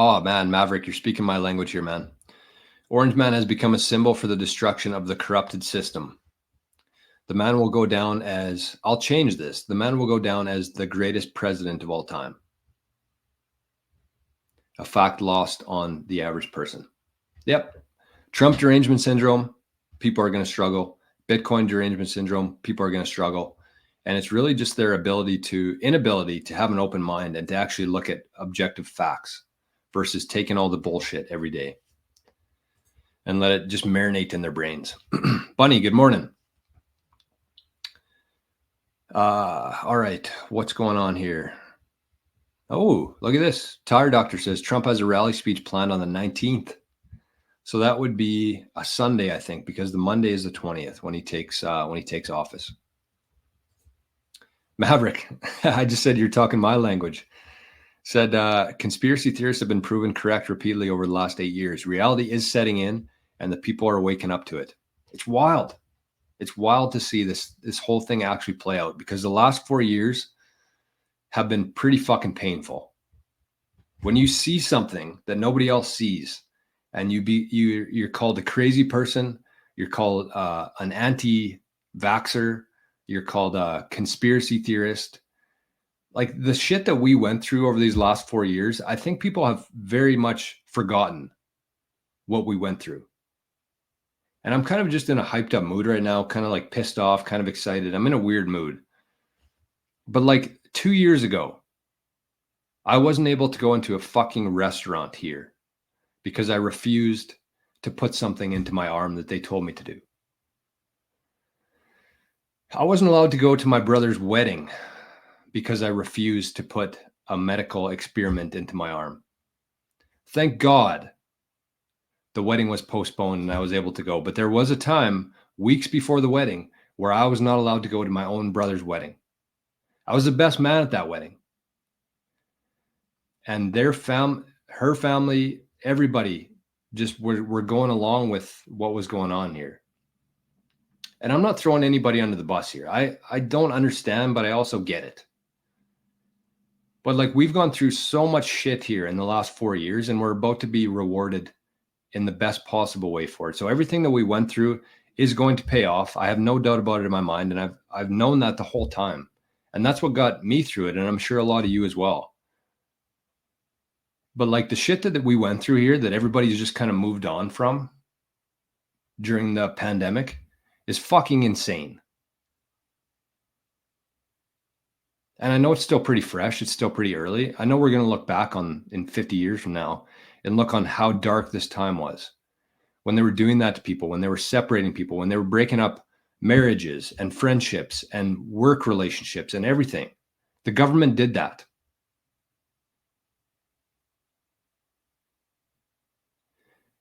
Oh man, Maverick, you're speaking my language here, man. Orange Man has become a symbol for the destruction of the corrupted system. The man will go down as, I'll change this. The man will go down as the greatest president of all time. A fact lost on the average person. Yep. Trump derangement syndrome, people are going to struggle. Bitcoin derangement syndrome, people are going to struggle. And it's really just their inability to have an open mind and to actually look at objective facts versus taking all the bullshit every day and let it just marinate in their brains. Bunny, good morning. All right, what's going on here? Oh, look at this. Tire Doctor says Trump has a rally speech planned on the 19th. So that would be a Sunday, I think, because the Monday is the 20th when he takes office. Maverick, I just said you're talking my language. Said conspiracy theorists have been proven correct repeatedly over the last 8 years. Reality is setting in, and the people are waking up to it. It's wild. It's wild to see this whole thing actually play out, because the last 4 years have been pretty fucking painful. When you see something that nobody else sees, and you're called a crazy person, you're called an anti-vaxxer, you're called a conspiracy theorist. Like the shit that we went through over these last 4 years, I think people have very much forgotten what we went through. And I'm kind of just in a hyped up mood right now, kind of like pissed off, kind of excited. I'm in a weird mood. But like 2 years ago, I wasn't able to go into a fucking restaurant here because I refused to put something into my arm that they told me to do. I wasn't allowed to go to my brother's wedding because I refused to put a medical experiment into my arm. Thank God the wedding was postponed and I was able to go. But there was a time, weeks before the wedding, where I was not allowed to go to my own brother's wedding. I was the best man at that wedding. And her family, everybody just were going along with what was going on here. And I'm not throwing anybody under the bus here. I don't understand, but I also get it. But like we've gone through so much shit here in the last 4 years, and we're about to be rewarded in the best possible way for it. So everything that we went through is going to pay off. I have no doubt about it in my mind. And I've known that the whole time. And that's what got me through it. And I'm sure a lot of you as well. But like the shit that we went through here, that everybody's just kind of moved on from during the pandemic, is fucking insane. And I know it's still pretty fresh. It's still pretty early. I know we're going to look back on in 50 years from now and look on how dark this time was when they were doing that to people, when they were separating people, when they were breaking up marriages and friendships and work relationships and everything. The government did that.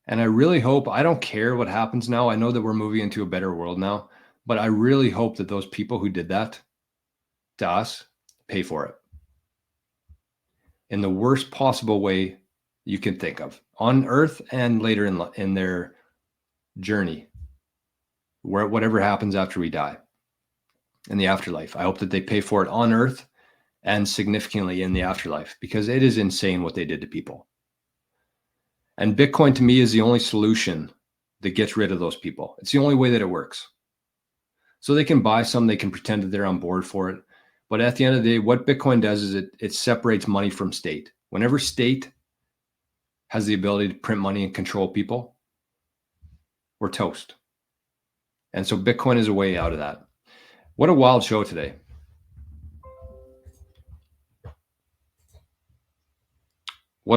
And I really hope, I don't care what happens now. I know that we're moving into a better world now, but I really hope that those people who did that to us pay for it in the worst possible way you can think of on earth and later in their journey, where whatever happens after we die in the afterlife. I hope that they pay for it on earth and significantly in the afterlife, because it is insane what they did to people. And Bitcoin to me is the only solution that gets rid of those people. It's the only way that it works. So they can buy some, they can pretend that they're on board for it. But at the end of the day, what Bitcoin does is it separates money from state. Whenever state has the ability to print money and control people, we're toast. And so Bitcoin is a way out of that. What a wild show today.